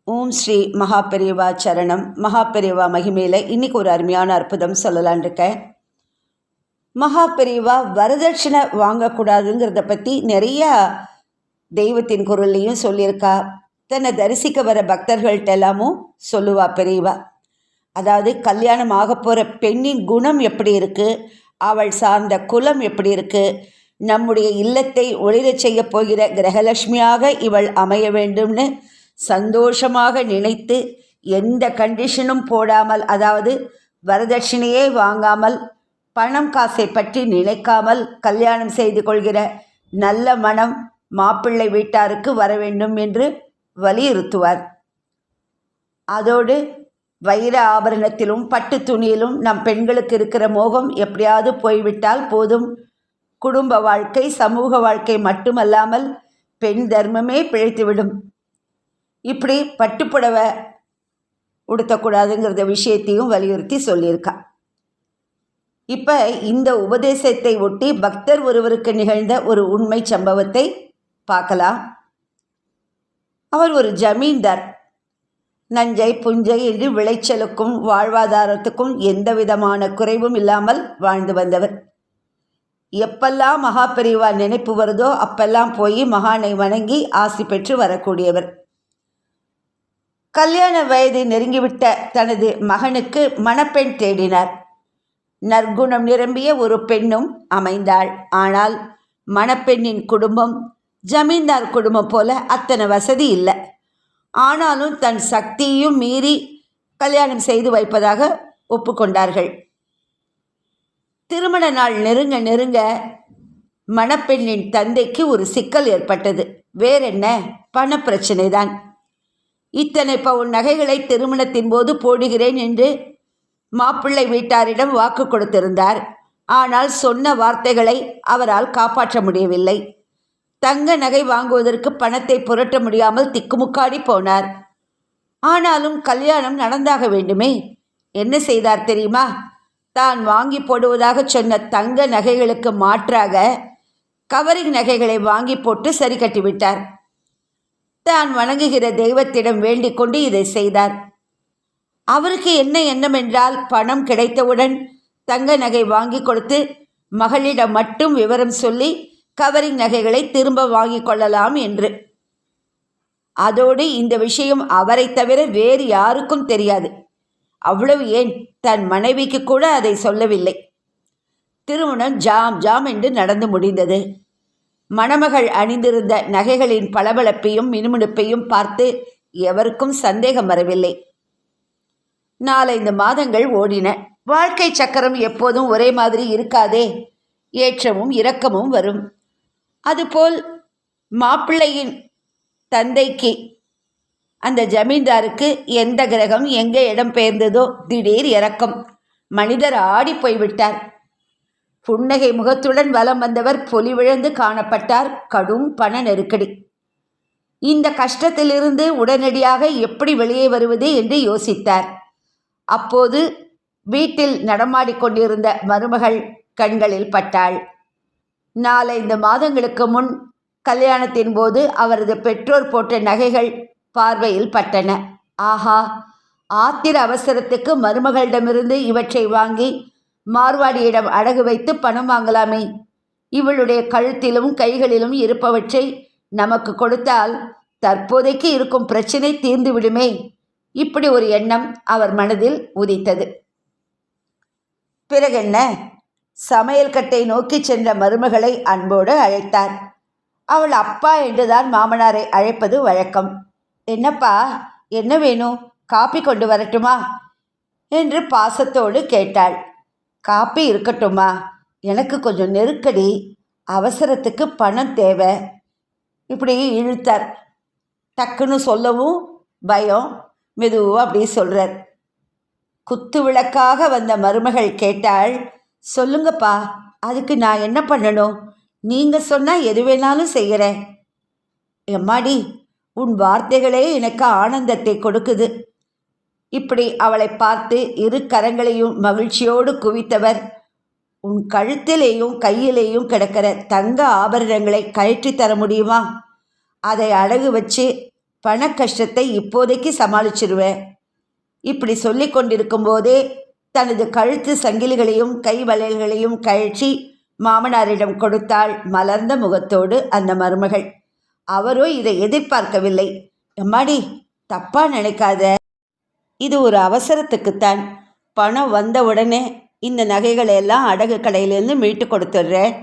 ஓம் ஸ்ரீ மகாபெரிவா சரணம். மகாபெரிவா மகிமையில் இன்றைக்கி ஒரு அருமையான அற்புதம் சொல்லலான் இருக்கேன். மகாபெரிவா வரதட்சணை வாங்கக்கூடாதுங்கிறத பற்றி நிறையா தெய்வத்தின் குரல்லையும் சொல்லியிருக்கா. தன்னை தரிசிக்க வர பக்தர்கள்ட்ட எல்லாமும் சொல்லுவா பெரியவா. அதாவது கல்யாணம் ஆக போகிற பெண்ணின் குணம் எப்படி இருக்குது, அவள் சார்ந்த குலம் எப்படி இருக்குது, நம்முடைய இல்லத்தை ஒளிரச் செய்ய போகிற கிரகலட்சுமியாக இவள் அமைய வேண்டும்னு சந்தோஷமாக நினைத்து எந்த கண்டிஷனும் போடாமல், அதாவது வரதட்சணையே வாங்காமல் பணம் காசை பற்றி நினைக்காமல் கல்யாணம் செய்து கொள்கிற நல்ல மனம் மாப்பிள்ளை வீட்டாருக்கு வர வேண்டும் என்று வலியுறுத்துவார். அதோடு வைர ஆபரணத்திலும் பட்டு துணியிலும் நம் பெண்களுக்கு இருக்கிற மோகம் எப்படியாவது போய்விட்டால் போதும், குடும்ப வாழ்க்கை சமூக வாழ்க்கை மட்டுமல்லாமல் பெண் தர்மமே பிழைத்துவிடும். இப்படி பட்டுப்புடவை உடுத்தக்கூடாதுங்கிறத விஷயத்தையும் வலியுறுத்தி சொல்லியிருக்கா. இப்போ இந்த உபதேசத்தை ஒட்டி பக்தர் ஒருவருக்கு நிகழ்ந்த ஒரு உண்மை சம்பவத்தை பார்க்கலாம். அவர் ஒரு ஜமீன்தார். நஞ்சை புஞ்சை என்று விளைச்சலுக்கும் வாழ்வாதாரத்துக்கும் எந்த விதமான குறைவும் இல்லாமல் வாழ்ந்து வந்தவர். எப்பெல்லாம் மகாபெரிவா நினைப்பு வருதோ அப்பெல்லாம் போய் மகானை வணங்கி ஆசி பெற்று வரக்கூடியவர். கல்யாண வயது நெருங்கிவிட்ட தனது மகனுக்கு மணப்பெண் தேடினார். நற்குணம் நிரம்பிய ஒரு பெண்ணும் அமைந்தாள். ஆனால் மணப்பெண்ணின் குடும்பம் ஜமீன்தார் குடும்பம் போல அத்தனை வசதி இல்லை. ஆனாலும் தன் சக்தியையும் மீறி கல்யாணம் செய்து வைப்பதாக ஒப்புக்கொண்டார்கள். திருமண நாள் நெருங்க நெருங்க மணப்பெண்ணின் தந்தைக்கு ஒரு சிக்கல் ஏற்பட்டது. வேறென்ன, பணப்பிரச்சனை தான். இத்தனை பவுன் நகைகளை திருமணத்தின் போது போடுகிறேன் என்று மாப்பிள்ளை வீட்டாரிடம் வாக்கு கொடுத்திருந்தார். ஆனால் சொன்ன வார்த்தைகளை அவரால் காப்பாற்ற முடியவில்லை. தங்க நகை வாங்குவதற்கு பணத்தை புரட்ட முடியாமல் திக்குமுக்காடி போனார். ஆனாலும் கல்யாணம் நடந்தாக வேண்டுமே. என்ன செய்தார் தெரியுமா? தான் வாங்கி போடுவதாக சொன்ன தங்க நகைகளுக்கு மாற்றாக கவரிங் நகைகளை வாங்கி போட்டு சரி கட்டிவிட்டார். தான் வணங்குகிற தெய்வத்திடம் வேண்டிக் கொண்டு இதை செய்தார். அவருக்கு என்ன எண்ணம் என்றால், பணம் கிடைத்தவுடன் தங்க நகை வாங்கி கொடுத்து மகளிடம் மட்டும் விவரம் சொல்லி கவரிங் நகைகளை திரும்ப வாங்கி கொள்ளலாம் என்று. அதோடு இந்த விஷயம் அவரை தவிர வேறு யாருக்கும் தெரியாது. அவ்வளவு ஏன், தன் மனைவிக்கு கூட அதை சொல்லவில்லை. திருமணம் ஜாம் என்று நடந்து முடிந்தது. மணமகள் அணிந்திருந்த நகைகளின் பளபளப்பையும் மினுமினுப்பையும் பார்த்து எவருக்கும் சந்தேகம் வரவில்லை. 4-5 மாதங்கள் ஓடின. வாழ்க்கை சக்கரம் எப்போதும் ஒரே மாதிரி இருக்காதே, ஏற்றமும் இரக்கமும் வரும். அதுபோல் மாப்பிள்ளையின் தந்தைக்கு, அந்த ஜமீன்தாருக்கு எந்த கிரகம் எங்கே இடம் பெயர்ந்ததோ திடீர் இரக்கம். மனிதர் ஆடி போய்விட்டார். புன்னகை முகத்துடன் வலம் வந்தவர் பொலிவிழந்து காணப்பட்டார். கடும் பண நெருக்கடி. இந்த கஷ்டத்திலிருந்து உடனடியாக எப்படி வெளியே வருவது என்று யோசித்தார். அப்போது வீட்டில் நடமாடிக்கொண்டிருந்த மருமகள் கண்களில் பட்டாள். 4-5 மாதங்களுக்கு முன் கல்யாணத்தின் போது அவரது பெற்றோர் போட்ட நகைகள் பார்வையில் பட்டன. ஆஹா, ஆத்திர அவசரத்துக்கு மருமகளிடமிருந்து இவற்றை வாங்கி மார்வாடியிடம் அடகு வைத்து பணம் வாங்கலாமே. இவளுடைய கழுத்திலும் கைகளிலும் இருப்பவற்றை நமக்கு கொடுத்தால் தற்போதைக்கு இருக்கும் பிரச்சனை தீர்ந்து விடுமே. இப்படி ஒரு எண்ணம் அவர் மனதில் உதித்தது. பிறகென்ன, சமையல் கட்டை நோக்கி சென்ற மருமகளை அன்போடு அழைத்தார். அவள் அப்பா என்றுதான் மாமனாரை அழைப்பது வழக்கம். என்னப்பா, என்ன வேணும், காப்பி கொண்டு வரட்டுமா என்று பாசத்தோடு கேட்டாள். காப்பி இருக்கட்டுமா, எனக்கு கொஞ்சம் நெருக்கடி, அவசரத்துக்கு பணம் தேவை. இப்படி இழுத்தார். டக்குன்னு சொல்லவும் பயம். மெதுவாக அப்படி சொல்கிறார். குத்து விளக்காக வந்த மருமகள் கேட்டாள், சொல்லுங்கப்பா, அதுக்கு நான் என்ன பண்ணணும்? நீங்கள் சொன்னால் எது வேணாலும் செய்கிறேன். எம்மாடி, உன் வார்த்தைகளே எனக்கு ஆனந்தத்தை கொடுக்குது. இப்படி அவளை பார்த்து இரு கரங்களையும் மகிழ்ச்சியோடு குவித்தவர், உன் கழுத்திலேயும் கையிலேயும் கிடக்கிற தங்க ஆபரணங்களை கழற்றி தர முடியுமா? அதை அடகு வச்சு பண கஷ்டத்தை இப்போதைக்கு சமாளிச்சிருவேன். இப்படி சொல்லி கொண்டிருக்கும் போதே தனது கழுத்து சங்கிலிகளையும் கை வளையல்களையும் கழற்றி மாமனாரிடம் கொடுத்தாள் மலர்ந்த முகத்தோடு அந்த மருமகள். அவரோ இதை எதிர்பார்க்கவில்லை. எம்மாடி, தப்பா நினைக்காத, இது ஒரு அவசரத்துக்குத்தான். பணம் வந்த உடனே இந்த நகைகளை எல்லாம் அடகு கடையிலிருந்து மீட்டு கொடுத்துட்றேன்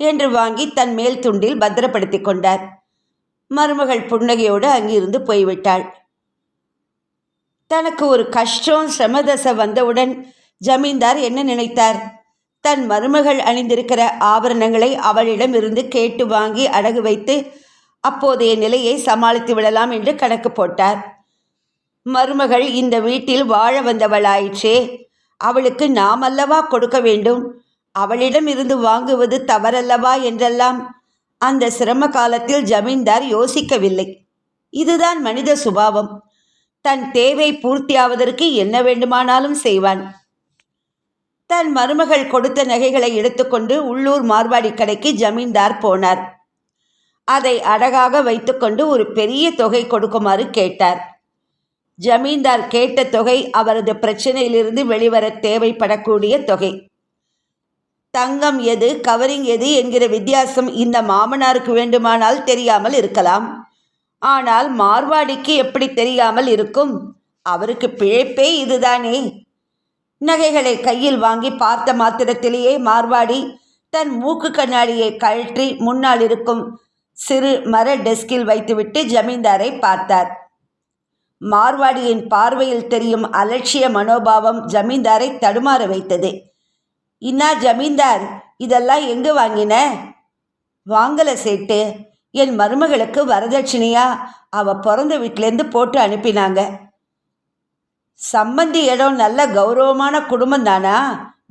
என்று வாங்கி தன் மேல் துண்டில் பத்திரப்படுத்தி கொண்டார். மருமகள் புன்னகையோடு அங்கிருந்து போய்விட்டாள். தனக்கு ஒரு கஷ்டம் சிரமதசை வந்தவுடன் ஜமீன்தார் என்ன நினைத்தார்? தன் மருமகள் அணிந்திருக்கிற ஆபரணங்களை அவளிடம் இருந்து கேட்டு வாங்கி அடகு வைத்து அப்போதைய நிலையை சமாளித்து விடலாம் என்று கணக்கு போட்டார். மருமகள் இந்த வீட்டில் வாழ வந்தவளாயிற்றே, அவளுக்கு நாம் அல்லவா கொடுக்க வேண்டும், அவளிடம் இருந்து வாங்குவது தவறல்லவா என்றெல்லாம் அந்த சிரம காலத்தில் ஜமீன்தார் யோசிக்கவில்லை. இதுதான் மனித சுபாவம். தன் தேவை பூர்த்தியாவதற்கு என்ன வேண்டுமானாலும் செய்வான். தன் மருமகள் கொடுத்த நகைகளை எடுத்துக்கொண்டு உள்ளூர் மார்வாடி கடைக்கு ஜமீன்தார் போனார். அதை அடகாக வைத்துக்கொண்டு ஒரு பெரிய தொகை கொடுக்குமாறு கேட்டார். ஜமீன்தார் கேட்ட தொகை அவரது பிரச்சனையிலிருந்து வெளிவர தேவைப்படக்கூடிய தொகை. தங்கம் எது கவரிங் எது என்கிற வித்தியாசம் இந்த மாமனாருக்கு வேண்டுமானால் தெரியாமல் இருக்கலாம். ஆனால் மார்வாடிக்கு எப்படி தெரியாமல் இருக்கும்? அவருக்கு பிழைப்பே இதுதானே. நகைகளை கையில் வாங்கி பார்த்த மாத்திரத்திலேயே மார்வாடி தன் மூக்கு கண்ணாடியை கழற்றி முன்னால் இருக்கும் சிறு மர டெஸ்கில் வைத்துவிட்டு ஜமீன்தாரை பார்த்தார். மார்வாடியின் பார்வையில் தெரியும் அலட்சிய மனோபாவம் ஜமீன்தாரை தடுமாற வைத்தது. இன்னா ஜமீன்தார், இதெல்லாம் எங்கே வாங்கின? வாங்கலை சேட்டு, என் மருமகளுக்கு வரதட்சணையா அவ பிறந்த வீட்டிலேருந்து போட்டு அனுப்பினாங்க. சம்பந்தி இடம் நல்ல கௌரவமான குடும்பம் தானா?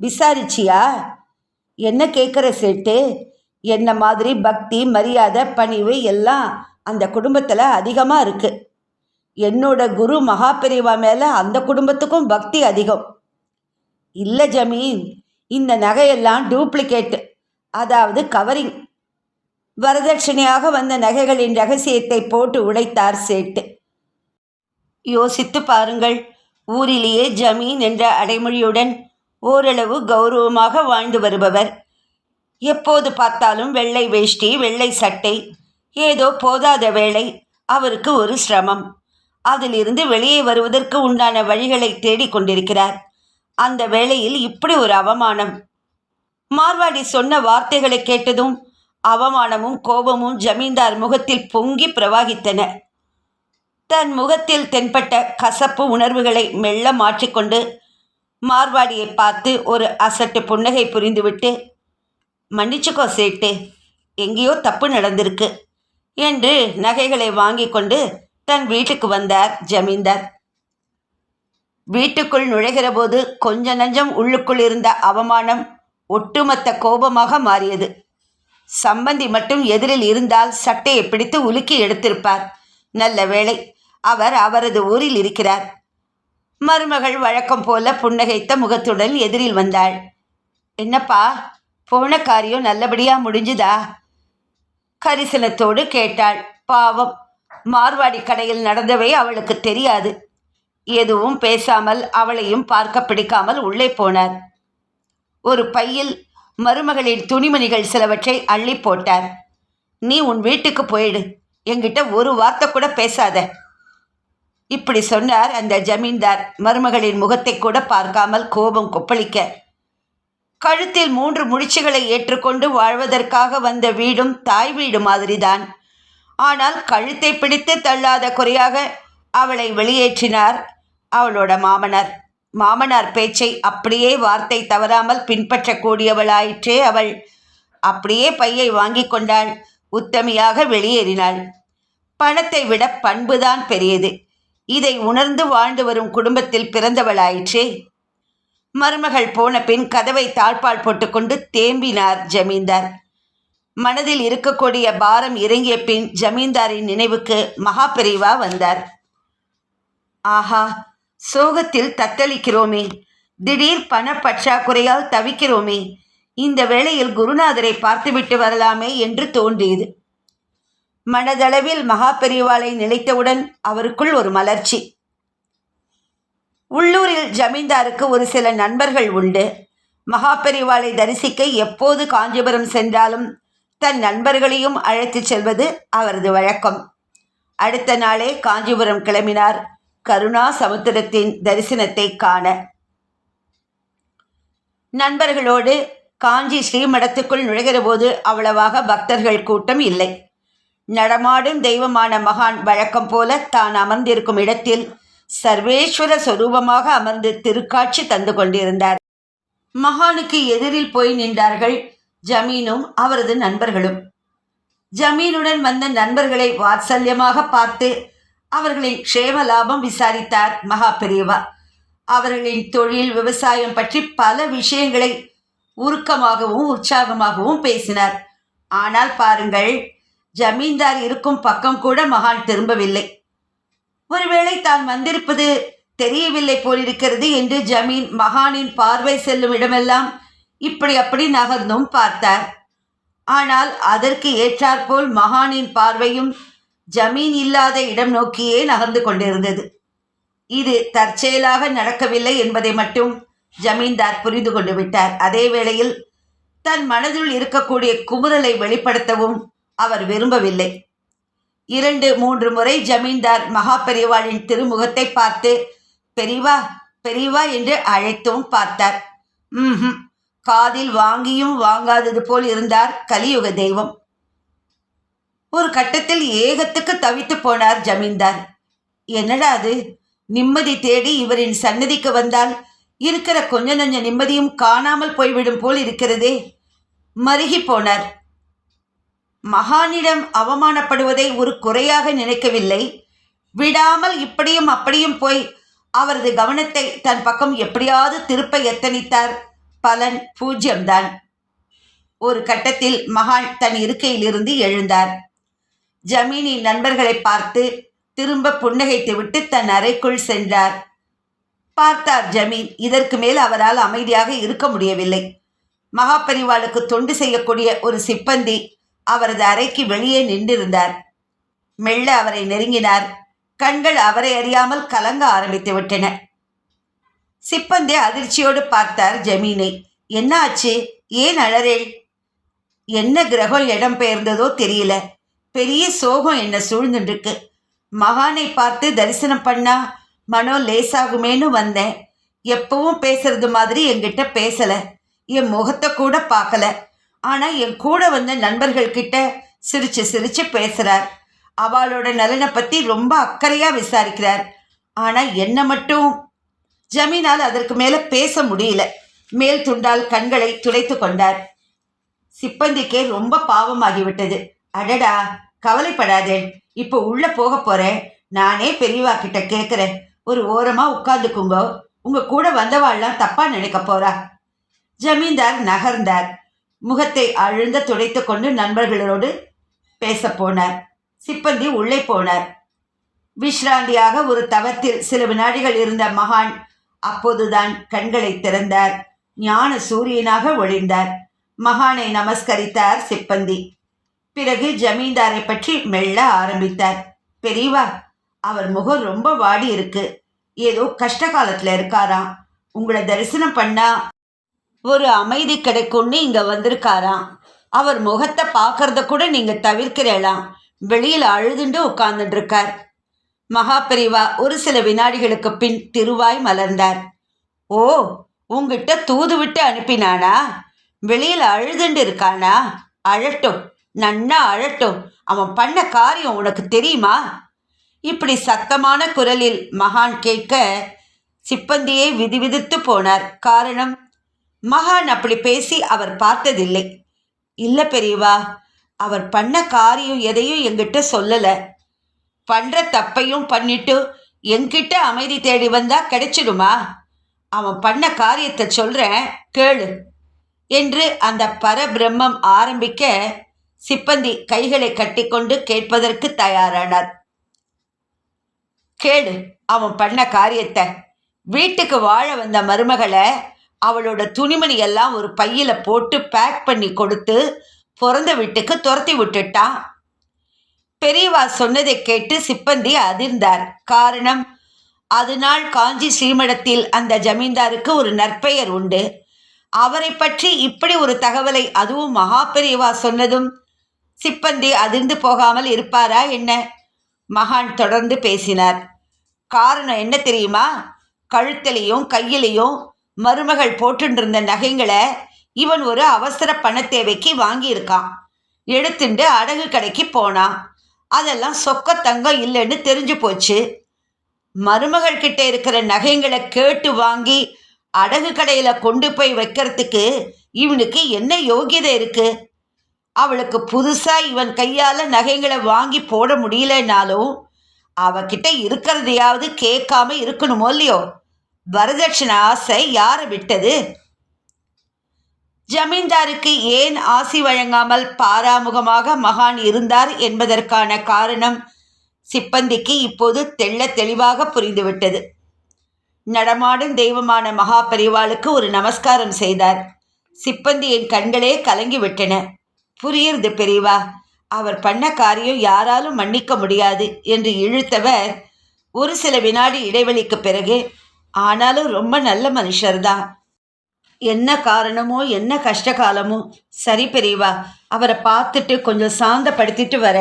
விசாரிச்சியா? என்ன கேட்குற சேட்டு? என்ன மாதிரி பக்தி மரியாதை பணிவு எல்லாம் அந்த குடும்பத்தில் அதிகமாக இருக்குது. என்னோட குரு மகாபெரிவா மேலே அந்த குடும்பத்துக்கும் பக்தி அதிகம். இல்லை ஜமீன், இந்த நகையெல்லாம் டூப்ளிகேட்டு, அதாவது கவரிங். வரதட்சணையாக வந்த நகைகளின் ரகசியத்தை போட்டு உடைத்தார் சேட்டு. யோசித்து பாருங்கள், ஊரிலேயே ஜமீன் என்ற அடைமொழியுடன் ஓரளவு கௌரவமாக வாழ்ந்து வருபவர். எப்போது பார்த்தாலும் வெள்ளை வேஷ்டி வெள்ளை சட்டை. ஏதோ போதாத வேளை அவருக்கு ஒரு சிரமம். அதிலிருந்து வெளியே வருவதற்கு உண்டான வழிகளை தேடிக்கொண்டிருக்கிறார். அந்த வேளையில் இப்படி ஒரு அவமானம். மார்வாடி சொன்ன வார்த்தைகளை கேட்டதும் அவமானமும் கோபமும் ஜமீன்தார் முகத்தில் பொங்கி பிரவாகித்தன. தன் முகத்தில் தென்பட்ட கசப்பு உணர்வுகளை மெல்ல மாற்றிக்கொண்டு மார்வாடியை பார்த்து ஒரு அசட்டு புன்னகை புரிந்துவிட்டு, மன்னிச்சுக்கோ சேட்டு, எங்கேயோ தப்பு நடந்திருக்கு என்று நகைகளை வாங்கி கொண்டு தன் வீட்டுக்கு வந்தார் ஜமீன்தார். வீட்டுக்குள் நுழைகிற போது கொஞ்ச நஞ்சம் உள்ளுக்குள் இருந்த அவமானம் ஒட்டுமொத்த கோபமாக மாறியது. சம்பந்தி மட்டும் எதிரில் இருந்தால் சட்டையை பிடித்து உலுக்கி எடுத்திருப்பார். நல்ல வேளை, அவர் அவரது ஊரில் இருக்கிறார். மருமகள் வழக்கம் போல புன்னகைத்த முகத்துடன் எதிரில் வந்தாள். என்னப்பா, போன காரியம் நல்லபடியாக முடிஞ்சுதா? கரிசனத்தோடு கேட்டாள். பாவம், மார்வாடி கடையில் நடந்தவை அவளுக்கு தெரியாது. எதுவும் பேசாமல் அவளையும் பார்க்க பிடிக்காமல் உள்ளே போனார். ஒரு பையில் மருமகளின் துணிமணிகள் சிலவற்றை அள்ளி போட்டார். நீ உன் வீட்டுக்கு போயிடு, என்கிட்ட ஒரு வார்த்தை கூட பேசாத. இப்படி சொன்னார் அந்த ஜமீன்தார், மருமகளின் முகத்தை கூட பார்க்காமல் கோபம் கொப்பளிக்க. கழுத்தில் 3 முடிச்சுகளை ஏற்றுக்கொண்டு வாழ்வதற்காக வந்த வீடும் தாய் வீடு மாதிரிதான். ஆனால் கழுத்தை பிடித்து தள்ளாத குறையாக அவளை வெளியேற்றினார் அவளோட மாமனார். மாமனார் பேச்சை அப்படியே வார்த்தை தவறாமல் பின்பற்றக்கூடியவளாயிற்றே அவள். அப்படியே பையை வாங்கி கொண்டாள். உத்தமியாக வெளியேறினாள். பணத்தை விட பண்புதான் பெரியது. இதை உணர்ந்து வாழ்ந்து வரும் குடும்பத்தில் பிறந்தவளாயிற்றே. மருமகள் போன பின் கதவை தாழ்பால் போட்டுக்கொண்டு தேம்பினார் ஜமீன்தார். மனதில் இருக்கக்கூடிய பாரம் இறங்கிய பின் ஜமீன்தாரின் நினைவுக்கு மகாபெரிவா வந்தார். ஆஹா, சோகத்தில் தத்தளிக்கிறோமே, திடீர் பண பற்றாக்குறையால் தவிக்கிறோமே, இந்த வேளையில் குருநாதரை பார்த்துவிட்டு வரலாமே என்று தோன்றியது. மனதளவில் மகா பெரியவாளை நினைத்தவுடன் அவருக்குள் ஒரு மலர்ச்சி. உள்ளூரில் ஜமீன்தாருக்கு ஒரு சில நண்பர்கள் உண்டு. மகா பெரியவாளை தரிசிக்க எப்போது காஞ்சிபுரம் சென்றாலும் தன் நண்பர்களையும் அழைத்துச் செல்வது அவரது வழக்கம். அடுத்த நாளே காஞ்சிபுரம் கிளம்பினார் கருணா சமுத்திரத்தின் தரிசனத்தை காண. நண்பர்களோடு காஞ்சி ஸ்ரீமடத்துக்குள் நுழைகிற போது அவ்வளவாக பக்தர்கள் கூட்டம் இல்லை. நடமாடும் தெய்வமான மகான் வழக்கம் போல தான் அமர்ந்திருக்கும் இடத்தில் சர்வேஸ்வர சொரூபமாக அமர்ந்து திருக்காட்சி தந்து கொண்டிருந்தார். மகானுக்கு எதிரில் போய் நின்றார்கள் ஜமீனும் அவரது நண்பர்களும். ஜமீனுடன் வந்த நண்பர்களை வாத்சல்யமாக பார்த்து அவர்களின் க்ஷேம லாபம் விசாரித்தார் மகா பெரியவா. அவர்களின் தொழில் விவசாயம் பற்றி பல விஷயங்களை உருக்கமாகவும் உற்சாகமாகவும் பேசினார். ஆனால் பாருங்கள், ஜமீன்தார் இருக்கும் பக்கம் கூட மகான் திரும்பவில்லை. ஒருவேளை தான் வந்திருப்பது தெரியவில்லை போலிருக்கிறது என்று ஜமீன் மகானின் பார்வை செல்லும் இடமெல்லாம் இப்படி அப்படி நகர்ந்தும் பார்த்தார். ஆனால் அதற்கு ஏற்றாற்போல் மகானின் பார்வையும் ஜமீன் இல்லாத இடம் நோக்கியே நகர்ந்து கொண்டிருந்தது. இது தற்செயலாக நடக்கவில்லை என்பதை மட்டும் ஜமீன்தார் புரிந்து கொண்டு விட்டார். அதே வேளையில் தன் மனதில் இருக்கக்கூடிய குமுறலை வெளிப்படுத்தவும் அவர் விரும்பவில்லை. 2-3 முறை ஜமீன்தார் மகா பெரியவாளின் திருமுகத்தை பார்த்து பெரியவா பெரியவா என்று அழைத்தும் பார்த்தார். காதில் வாங்கியும் வாங்காதது போல் இருந்தார் கலியுக தெய்வம். ஒரு கட்டத்தில் ஏகத்துக்கு தவித்து போனார் ஜமீன்தார். என்னடா அது, நிம்மதி தேடி இவரின் சன்னதிக்கு வந்தால் இருக்கிற கொஞ்ச நஞ்ச நிம்மதியும் காணாமல் போய்விடும் போல் இருக்கிறதே. மருகி போனார். மகானிடம் அவமானப்படுவதை ஒரு குறையாக நினைக்கவில்லை. விடாமல் இப்படியும் அப்படியும் போய் அவரது கவனத்தை தன் பக்கம் எப்படியாவது திருப்ப எத்தனித்தார். பலன் பூஜ்யம்தான். ஒரு கட்டத்தில் மகான் தன் இருக்கையிலிருந்து எழுந்தார். ஜமீனின் நண்பர்களை பார்த்து திரும்ப புன்னகைத்து விட்டு தன் அறைக்குள் சென்றார். பார்த்தார் ஜமீன். இதற்கு மேல் அவரால் அமைதியாக இருக்க முடியவில்லை. மகா பெரியவாளுக்கு தொண்டு செய்யக்கூடிய ஒரு சிப்பந்தி அவரது அறைக்கு வெளியே நின்றிருந்தார். மெல்ல அவரை நெருங்கினார். கண்கள் அவரை அறியாமல் கலங்க ஆரம்பித்து விட்டன. சிப்பந்தி அதிர்ச்சியோடு பார்த்தார் ஜமீனை. என்ன ஆச்சு, ஏன் அழறேள்? என்ன கிரகம் இடம் பெயர்ந்ததோ தெரியல, பெரிய சோகம் என்ன சூழ்ந்துருக்கு. மகானை பார்த்து தரிசனம் பண்ணா மனோ லேசாகுமேன்னு வந்தேன். எப்பவும் பேசுறது மாதிரி என்கிட்ட பேசல, என் முகத்தை கூட பார்க்கல. ஆனால் என் கூட வந்த நண்பர்கள்கிட்ட சிரிச்சு சிரிச்சு பேசுகிறார். அவளோட நலனை பற்றி ரொம்ப அக்கறையாக விசாரிக்கிறார். ஆனால் என்ன மட்டும் ஜமீனால் அதற்கு மேலே பேச முடியல. மேல் துண்டால் கண்களை துடைத்து கொண்டார். சிப்பந்திக்கே ரொம்ப பாவமாகிவிட்டது. அடடா, கவலைப்படாதே, இப்போ உள்ளே போக போகிறேன். நானே பெரியவா கிட்ட கேட்குறேன். ஒரு ஓரமாக உட்காந்துக்குங்கோ. உங்கள் கூட வந்தவாள்லாம் தப்பாக நினைக்க போகிறா. ஜமீன்தார் நகர்ந்தார். முகத்தை அழுந்த துடைத்து கொண்டு நண்பர்களோடு பேச போனார். சிப்பந்தி உள்ளே போனார். விஸ்ராந்தியாக ஒரு தவத்தில் சில வினாடிகள் இருந்த மகான் அப்போதுதான் கண்களை திறந்தார். ஞான சூரியனாக ஒளிர்ந்தார். மகானை நமஸ்கரித்தார் சிப்பந்தி. பிறகு ஜமீன்தாரை பற்றி மெல்ல ஆரம்பித்தார். பெரியவா, அவர் முகம் ரொம்ப வாடி இருக்கு. ஏதோ கஷ்ட காலத்துல இருக்காராம். உங்களை தரிசனம் பண்ணா ஒரு அமைதி கிடைக்கும்னு இங்க வந்திருக்காராம். அவர் முகத்தை பார்க்கறத கூட நீங்க தவிர்க்கிறேலாம். வெளியில் அழுதுண்டு உட்கார்ந்துட்டு இருக்கார். மகா பெரியவா ஒரு சில வினாடிகளுக்கு பின் திருவாய் மலர்ந்தார். ஓ, உங்ககிட்ட தூது விட்டு அனுப்பினானா? வெளியில் அழுதுண்டு இருக்கானா? அழட்டும், நன்னா அழட்டும். அவன் பண்ண காரியம் உனக்கு தெரியுமா? இப்படி சத்தமான குரலில் மகான் கேட்க சிப்பந்தியே விதிவிதித்து போனார். காரணம், மகான் அப்படி பேசி அவர் பார்த்ததில்லை. இல்லை பெரியவா, அவர் பண்ண காரியம் எதையும் என்கிட்ட சொல்லலை. பண்ணுற தப்பையும் பண்ணிட்டு என்கிட்ட அமைதி தேடி வந்தா கிடைச்சிடுமா? அவன் பண்ண காரியத்தை சொல்கிறேன் கேளு என்று அந்த பரபிரம்மம் ஆரம்பிக்க சிப்பந்தி கைகளை கட்டிக்கொண்டு கேட்பதற்கு தயாரானார். கேளு அவன் பண்ண காரியத்தை. வீட்டுக்கு வாழ வந்த மருமகளை அவளோட துணிமணி எல்லாம் ஒரு பையில் போட்டு பேக் பண்ணி கொடுத்து பிறந்த வீட்டுக்கு துரத்தி விட்டுட்டான். பெரியவா சொன்னதை கேட்டு சிப்பந்தி அதிர்ந்தார். காரணம், அதுநாள் காஞ்சி ஸ்ரீமடத்தில் அந்த ஜமீன்தாருக்கு ஒரு நற்பெயர் உண்டு. அவரை பற்றி இப்படி ஒரு தகவலை அதுவும் மகா பெரியவா சொன்னதும் சிப்பந்தி அதிர்ந்து போகாமல் இருப்பாரா என்ன? மகான் தொடர்ந்து பேசினார். காரணம் என்ன தெரியுமா? கழுத்திலையும் கையிலையும் மருமகள் போட்டுருந்த நகைங்களை இவன் ஒரு அவசர பண தேவைக்கு வாங்கியிருக்கான். எடுத்துட்டு அடகு கடைக்கு போனான். அதெல்லாம் சொக்க தங்கம் இல்லைன்னு தெரிஞ்சு போச்சு. மருமகள் கிட்ட இருக்கிற நகைங்களை கேட்டு வாங்கி அடகு கடையில் கொண்டு போய் வைக்கிறதுக்கு இவனுக்கு என்ன யோகியதை இருக்கு? அவளுக்கு புதுசாக இவன் கையால் நகைங்களை வாங்கி போட முடியலனாலும் அவகிட்ட இருக்கிறதையாவது கேட்காம இருக்கணுமோ இல்லையோ? வரதட்சணை ஆசை யாரை விட்டது? ஜமீன்தாருக்கு ஏன் ஆசி வழங்காமல் பாராமுகமாக மகான் இருந்தார் என்பதற்கான காரணம் சிப்பந்திக்கு இப்போது தெள்ள தெளிவாக புரிந்துவிட்டது. நடமாடும் தெய்வமான மகா பெரிவாளுக்கு ஒரு நமஸ்காரம் செய்தார். சிப்பந்தியின் கண்களே கலங்கி விட்டன. புரியுறது பெரியவா, அவர் பண்ண காரியம் யாராலும் மன்னிக்க முடியாது என்று இழுத்தவர் ஒரு சில வினாடி இடைவெளிக்கு பிறகு, ஆனாலும் ரொம்ப நல்ல மனுஷர்தான். என்ன காரணமோ என்ன கஷ்டகாலமோ சரி பெரியவா, அவரை பார்த்துட்டு கொஞ்சம் சாந்தப்படுத்திட்டு வர.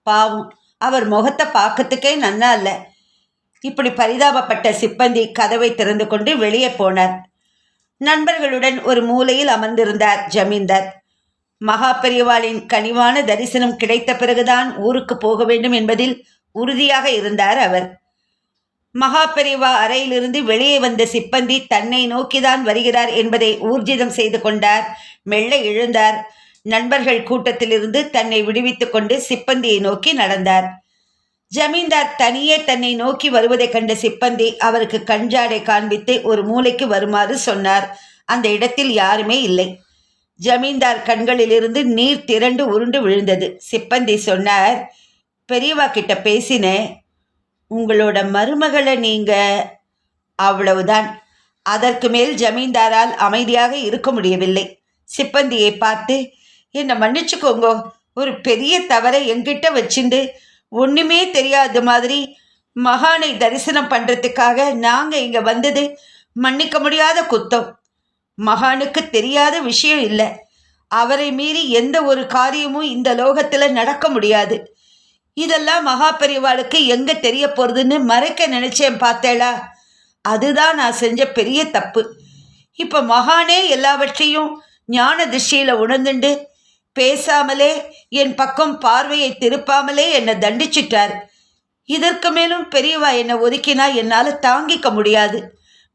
பாவம், அவர் முகத்தை பார்க்கறதுக்கே நன்னா இல்லை. இப்படி பரிதாபப்பட்ட சிப்பந்தி கதவை திறந்து கொண்டு வெளியே போனார். நண்பர்களுடன் ஒரு மூலையில் அமர்ந்திருந்தார் ஜமீன்தார். மகா பெரியவாளின் கனிவான தரிசனம் கிடைத்த பிறகுதான் ஊருக்கு போக வேண்டும் என்பதில் உறுதியாக இருந்தார் அவர். மகா பெரியவா அறையிலிருந்து வெளியே வந்த சிப்பந்தி தன்னை நோக்கிதான் வருகிறார் என்பதை ஊர்ஜிதம் செய்து கொண்டார். மெல்ல எழுந்தார். நண்பர்கள் கூட்டத்திலிருந்து தன்னை விடுவித்துக் கொண்டு சிப்பந்தியை நோக்கி நடந்தார். ஜமீன்தார் தனியே தன்னை நோக்கி வருவதைக் கண்ட சிப்பந்தி அவருக்கு கஞ்சாடை காண்பித்து ஒரு மூலைக்கு வருமாறு சொன்னார். அந்த இடத்தில் யாருமே இல்லை. ஜமீன்தார் கண்களிலிருந்து நீர் திரண்டு உருண்டு விழுந்தது. சிப்பந்தி சொன்னார், பெரியவா கிட்ட பேசினேன். உங்களோட மருமகளை நீங்க... அவ்வளவுதான். அதற்கு மேல் ஜமீன்தாரால் அமைதியாக இருக்க முடியவில்லை. சிப்பந்தியை பார்த்து, என்னை மன்னிச்சுக்கோங்கோ, ஒரு பெரிய தவறை என்கிட்ட வச்சுண்டு ஒன்றுமே தெரியாத மாதிரி மகானை தரிசனம் பண்ணுறதுக்காக நாங்கள் இங்கே வந்தது மன்னிக்க முடியாத குத்தம். மகானுக்கு தெரியாத விஷயம் இல்லை. அவரை மீறி எந்த ஒரு காரியமும் இந்த லோகத்தில் நடக்க முடியாது. இதெல்லாம் மகா பெரியவாளுக்கு எங்கே தெரிய போகிறதுன்னு மறைக்க நினச்சேன் பார்த்தேளா? அதுதான் நான் செஞ்ச பெரிய தப்பு. இப்போ மகானே எல்லாவற்றையும் ஞான திருஷ்டியில் உணர்ந்துண்டு பேசாமலே என் பக்கம் பார்வையை திருப்பாமலே என்னை தண்டிச்சிட்டார். இதற்கு மேலும் பெரியவா என்னை ஒதுக்கினா என்னால் தாங்கிக்க முடியாது.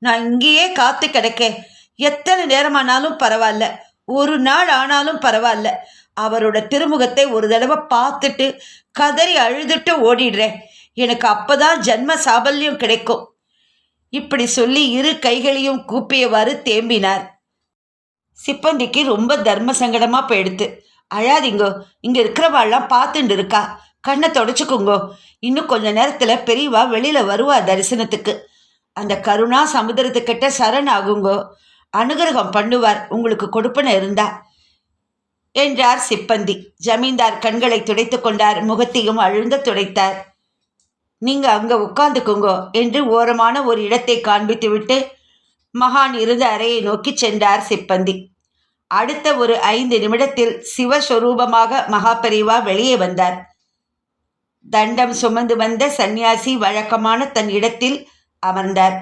நான் இங்கேயே காத்து கிடக்கேன். எத்தனை நேரமானாலும் பரவாயில்ல, ஒரு நாள் ஆனாலும் பரவாயில்ல. அவரோட திருமுகத்தை ஒரு தடவை பார்த்துட்டு கதறி அழுதுட்டு ஓடிடுறேன். எனக்கு அப்போதான் ஜன்ம சாபல்யம் கிடைக்கும். இப்படி சொல்லி இரு கைகளையும் கூப்பியவாறு தேம்பினார். சிப்பந்திக்கு ரொம்ப தர்ம சங்கடமாக போயிடுத்து. அழாதீங்கோ, இங்கே இருக்கிறவாள்லாம் பார்த்துட்டு இருக்கா, கண்ணை தொடச்சிக்குங்கோ. இன்னும் கொஞ்ச நேரத்தில் பெரியவா வெளியில் வருவா தரிசனத்துக்கு. அந்த கருணா சமுதிரத்துக்கிட்ட சரண் ஆகுங்கோ, அனுகிரகம் பண்ணுவார் உங்களுக்கு கொடுப்பன இருந்தா என்றார் சிப்பந்தி. ஜமீன்தார் கண்களை துடைத்து கொண்டார். முகத்தையும் அழுந்த துடைத்தார். நீங்கள் அங்கே உட்கார்ந்துக்குங்கோ என்று ஓரமான ஒரு இடத்தை காண்பித்துவிட்டு மகான் இருந்த அறையை நோக்கி சென்றார் சிப்பந்தி. அடுத்த ஒரு 5 நிமிடத்தில் சிவஸ்வரூபமாக மகாபெரிவா வெளியே வந்தார். தண்டம் சுமந்து வந்த சந்நியாசி வழக்கமான தன் இடத்தில் அமர்ந்தார்.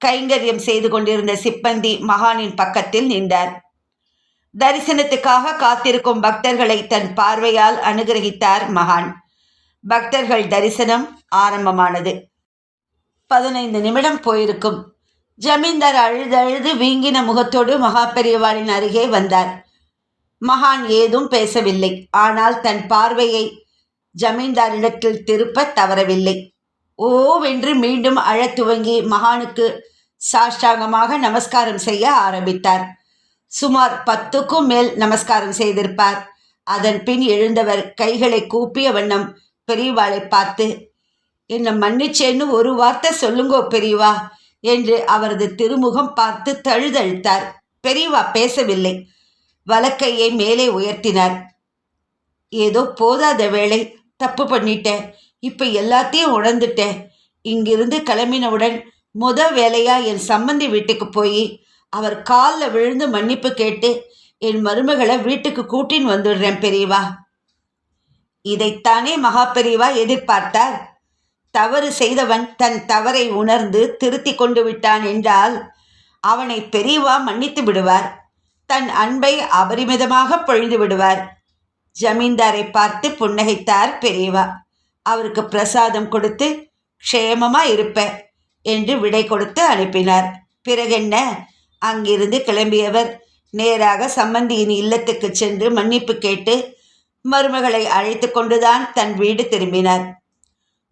கைங்கரியம் செய்து கொண்டிருந்த சிப்பந்தி மகானின் பக்கத்தில் நின்றார். தரிசனத்துக்காக காத்திருக்கும் பக்தர்களை தன் பார்வையால் அனுகிரகித்தார் மகான். பக்தர்கள் தரிசனம் ஆரம்பமானது. 15 நிமிடம் போயிருக்கும். ஜமீன்தார் அழுது வீங்கின முகத்தோடு மகாபெரியவாளின் அருகே வந்தார். மகான் ஏதும் பேசவில்லை. ஆனால் தன் பார்வையை ஜமீன்தாரிடத்தில் திருப்ப தவறவில்லை. ஓவென்று மீண்டும் அழத் துவங்கி மகானுக்கு சாஷ்டாங்கமாக நமஸ்காரம் செய்ய ஆரம்பித்தார். சுமார் 10க்கும் மேல் நமஸ்காரம் செய்திருப்பார். அதன் பின் எழுந்தவர் கைகளை கூப்பிய வண்ணம் பெரியவாளை பார்த்து, என்னை மன்னிச்சேன்னு ஒரு வார்த்தை சொல்லுங்கோ பெரியவா என்று அவரது திருமுகம் பார்த்து தழுதழுத்தார். பெரியவா பேசவில்லை. வலக்கையை மேலே உயர்த்தினார். ஏதோ போதாத வேளை தப்பு பண்ணிட்டேன். இப்போ எல்லாத்தையும் உணர்ந்துட்டேன். இங்கிருந்து கிளம்பினவுடன் வேலையாக என் சம்பந்தி வீட்டுக்கு போய் அவர் காலில் விழுந்து மன்னிப்பு கேட்டு என் மருமகளை வீட்டுக்கு கூட்டின்னு வந்துடுறேன் பெரியவா. இதைத்தானே மகா பெரியவா எதிர்பார்த்தார். தவறு செய்தவன் தன் தவறை உணர்ந்து திருத்தி கொண்டு விட்டான் என்றால் அவனை பெரியவா மன்னித்து விடுவார். தன் அன்பை அபரிமிதமாக பொழிந்து விடுவார். ஜமீன்தாரை பார்த்து புன்னகைத்தார் பெரியவா. அவருக்கு பிரசாதம் கொடுத்து க்ஷேமமா இருப்ப என்று விடை கொடுத்து அனுப்பினார். பிறகென்ன, அங்கிருந்து கிளம்பியவர் நேராக சம்பந்தியின் இல்லத்துக்கு சென்று மன்னிப்பு கேட்டு மருமகளை அழைத்து கொண்டுதான் தன் வீடு திரும்பினார்.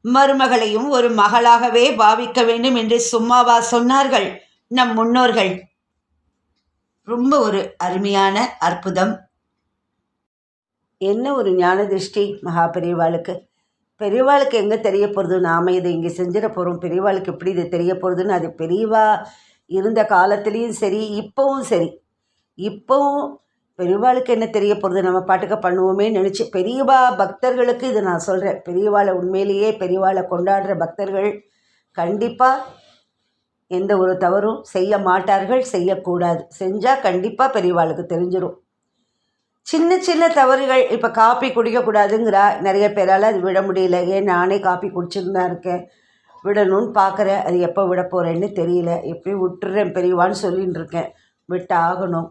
மருமகளையும் ஒரு மகளாகவே பாவிக்க வேண்டும் என்று சும்மாவா சொன்னார்கள் நம் முன்னோர்கள்? ரொம்ப ஒரு அருமையான அற்புதம். என்ன ஒரு ஞான திருஷ்டி மகா பெரியவாளுக்கு. பெரியவாளுக்கு எங்கே தெரிய போகிறது, நாம் இதை இங்கே செஞ்சிட போகிறோம், பெரியவாளுக்கு எப்படி இது தெரிய போகிறதுன்னு. அது பெரியவா இருந்த காலத்துலேயும் சரி, இப்போவும் சரி, இப்போவும் பெரியவாளுக்கு என்ன தெரிய போகிறது, நம்ம பாட்டுக்க பண்ணுவோமே நினச்சி பெரியவா பக்தர்களுக்கு இது நான் சொல்கிறேன். பெரியவாளை உண்மையிலேயே பெரியவாளை கொண்டாடுற பக்தர்கள் கண்டிப்பாக எந்த ஒரு தவறும் செய்ய மாட்டார்கள், செய்யக்கூடாது. செஞ்சால் கண்டிப்பாக பெரியவாளுக்கு தெரிஞ்சிடும். சின்ன சின்ன தவறுகள், இப்போ காப்பி குடிக்கக்கூடாதுங்கிறா நிறைய பேரால் அது விட முடியல. ஏன் நானே காப்பி குடிச்சுன்னு தான் இருக்கேன், விடணும்னு பார்க்குறேன். அது எப்போ விட போகிறேன்னு தெரியல. எப்பயும் விட்டுறேன் பெரியவான்னு சொல்லின்னு இருக்கேன். விட்டு ஆகணும்.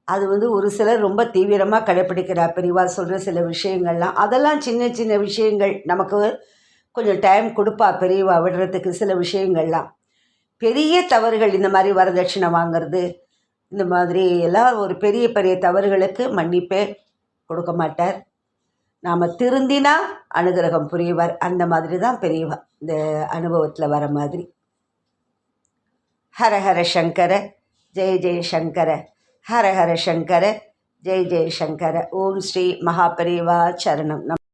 அது ஒரு சிலர் ரொம்ப தீவிரமாக கடைப்பிடிக்கிறா பெரியவா சொல்கிற சில விஷயங்கள்லாம். அதெல்லாம் சின்ன சின்ன விஷயங்கள், நமக்கு கொஞ்சம் டைம் கொடுப்பா பெரியவா விடுறதுக்கு சில விஷயங்கள்லாம். பெரிய தவறுகள் இந்த மாதிரி வரதட்சணை வாங்கிறது, இந்த மாதிரி எல்லாம் ஒரு பெரிய பெரிய தவறுகளுக்கு மன்னிப்பே கொடுக்க மாட்டார். நாம் திருந்தினா அனுகிரகம் புரிவார். அந்த மாதிரி தான் பெரியவா இந்த அனுபவத்தில் வர மாதிரி. ஹர ஹர சங்கர ஜெய ஜெய சங்கர, ஹர ஹர சங்கர ஜெய ஜெய சங்கர. ஓம் ஸ்ரீ மகா பெரியவா சரணம்.